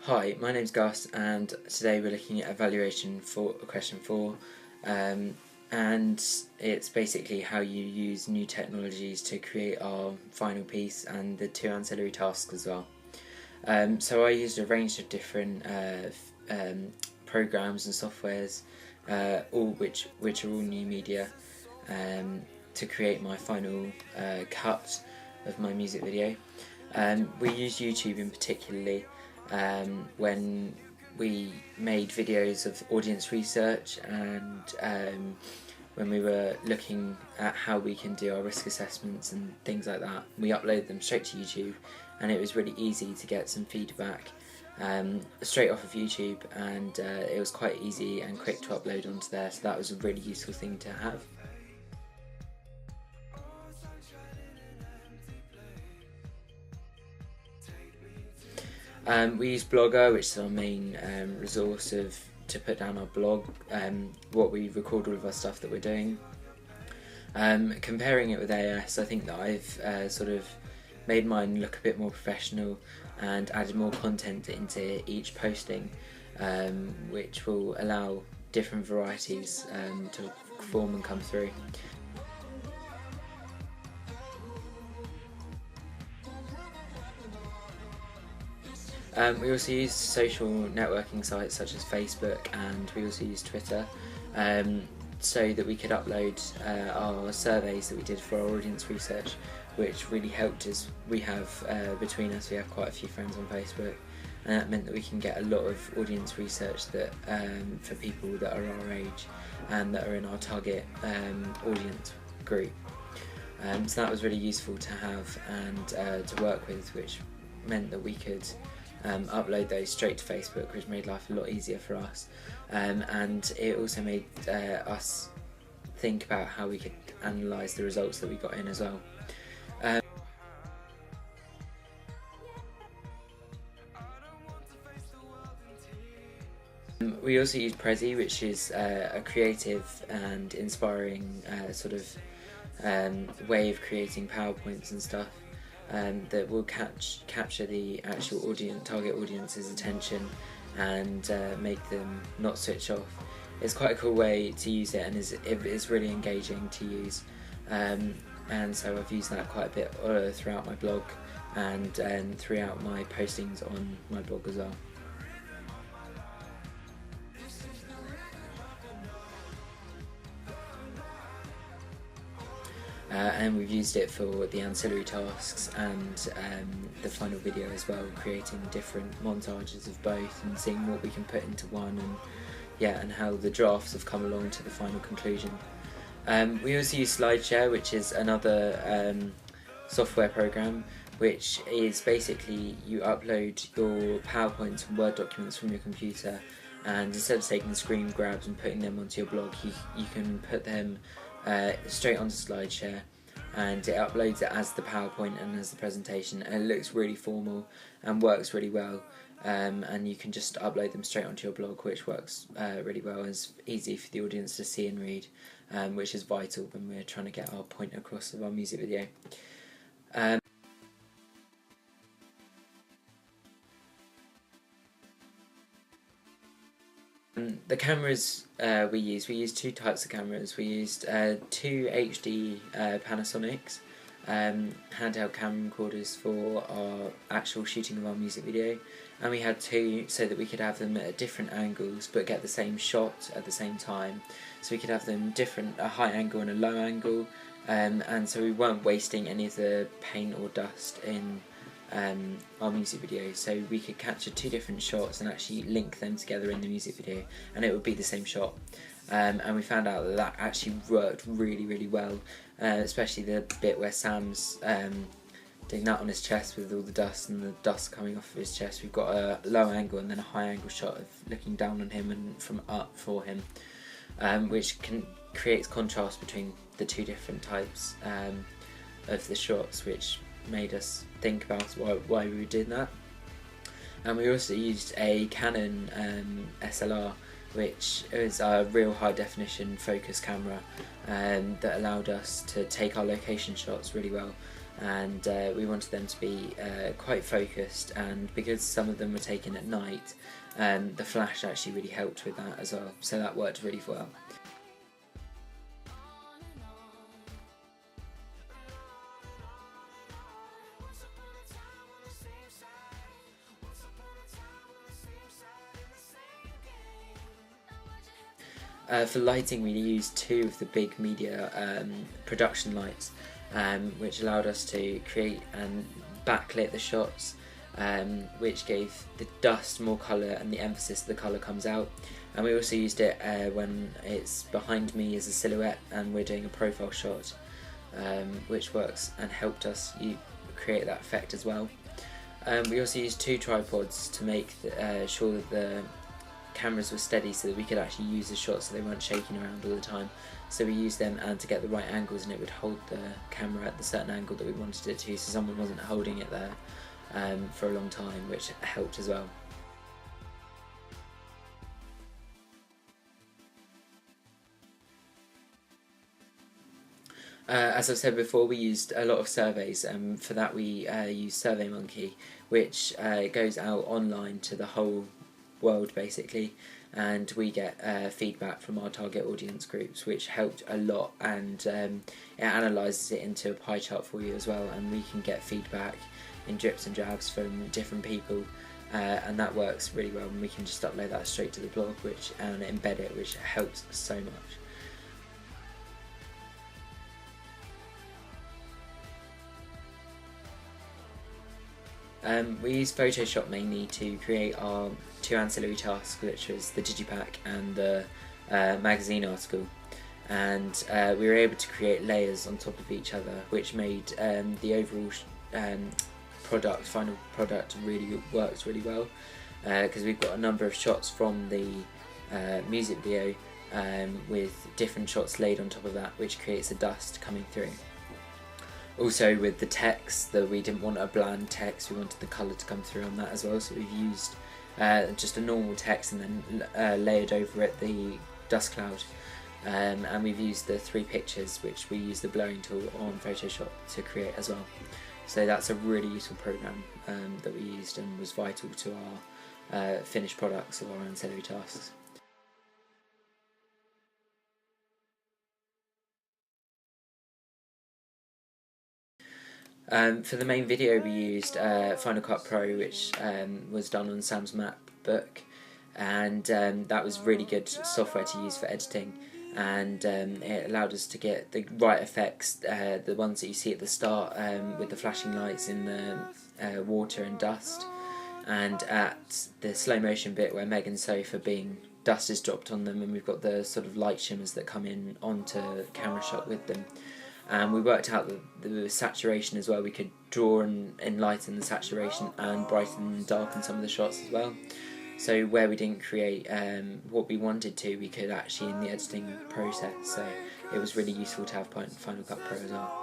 Hi, my name's Gus, and today we're looking at evaluation for question 4, and it's basically how you use new technologies to create our final piece and the 2 ancillary tasks as well. So I used a range of different programs and softwares, all which are all new media, to create my final cut of my music video. We used YouTube in particularly when we made videos of audience research and when we were looking at how we can do our risk assessments and things like that. We uploaded them straight to YouTube, and it was really easy to get some feedback straight off of YouTube, and it was quite easy and quick to upload onto there, so that was a really useful thing to have. We use Blogger, which is our main resource to put down our blog, what we record all of our stuff that we're doing. Comparing it with AS, I think that I've sort of made mine look a bit more professional and added more content into each posting, which will allow different varieties to form and come through. We also use social networking sites such as Facebook, and we also use Twitter, so that we could upload our surveys that we did for our audience research, which really helped us. We have, between us, we have quite a few friends on Facebook, and that meant that we can get a lot of audience research that for people that are our age and that are in our target audience group. So that was really useful to have and to work with, which meant that we could upload those straight to Facebook, which made life a lot easier for us, and it also made us think about how we could analyse the results that we got in as well. We also use Prezi, which is a creative and inspiring sort of way of creating PowerPoints and stuff. That will capture the actual target audience's attention and make them not switch off. It's quite a cool way to use it, and it's really engaging to use. And so I've used that quite a bit throughout my blog and throughout my postings on my blog as well. And we've used it for the ancillary tasks and the final video as well, creating different montages of both and seeing what we can put into one, and how the drafts have come along to the final conclusion. We also use SlideShare, which is another software program, which is basically you upload your PowerPoints and Word documents from your computer, and instead of taking screen grabs and putting them onto your blog, you can put them straight onto SlideShare, and it uploads it as the PowerPoint and as the presentation, and it looks really formal and works really well, and you can just upload them straight onto your blog, which works really well and is easy for the audience to see and read, which is vital when we're trying to get our point across of our music video. The cameras we used 2 types of cameras. We used 2 HD Panasonics handheld camera recorders for our actual shooting of our music video, and we had 2 so that we could have them at different angles but get the same shot at the same time. So we could have them a high angle and a low angle, and so we weren't wasting any of the paint or dust in our music video, so we could capture 2 different shots and actually link them together in the music video, and it would be the same shot. And we found out that actually worked really well, especially the bit where Sam's doing that on his chest with all the dust and the dust coming off of his chest. We've got a low angle and then a high angle shot of looking down on him and from up for him, which creates contrast between the 2 different types of the shots, which made us think about why we did that. And we also used a Canon SLR, which is a real high definition focus camera that allowed us to take our location shots really well, and we wanted them to be quite focused, and because some of them were taken at night, the flash actually really helped with that as well, so that worked really well. For lighting, we used two of the big media production lights, which allowed us to create and backlit the shots, which gave the dust more colour and the emphasis of the colour comes out. And we also used it when it's behind me as a silhouette and we're doing a profile shot, which works and helped us create that effect as well. We also used two tripods to make sure that the cameras were steady, so that we could actually use the shots so they weren't shaking around all the time. So we used them and to get the right angles, and it would hold the camera at the certain angle that we wanted it to, so someone wasn't holding it there for a long time, which helped as well. As I said before, we used a lot of surveys, and for that we used SurveyMonkey, which goes out online to the whole world basically, and we get feedback from our target audience groups, which helped a lot, and it analyses it into a pie chart for you as well, and we can get feedback in drips and drabs from different people, and that works really well, and we can just upload that straight to the blog and embed it, which helps so much. We use Photoshop mainly to create our two ancillary tasks, which was the digipack and the magazine article, and we were able to create layers on top of each other, which made the overall final product really works really well, because we've got a number of shots from the music video with different shots laid on top of that, which creates a dust coming through. Also with the text, that we didn't want a bland text, we wanted the colour to come through on that as well, so we've used just a normal text and then layered over it the dust cloud, and we've used the 3 pictures, which we use the blurring tool on Photoshop to create as well. So that's a really useful program that we used and was vital to our finished products of our ancillary tasks. For the main video we used Final Cut Pro, which was done on Sam's MacBook, and that was really good software to use for editing, and it allowed us to get the right effects, the ones that you see at the start with the flashing lights in the water and dust, and at the slow motion bit where Meg and Soph are being dust is dropped on them, and we've got the sort of light shimmers that come in onto camera shot with them. And we worked out the saturation as well. We could draw and enlighten the saturation and brighten and darken some of the shots as well. So where we didn't create what we wanted to, we could actually in the editing process. So it was really useful to have Final Cut Pro as well.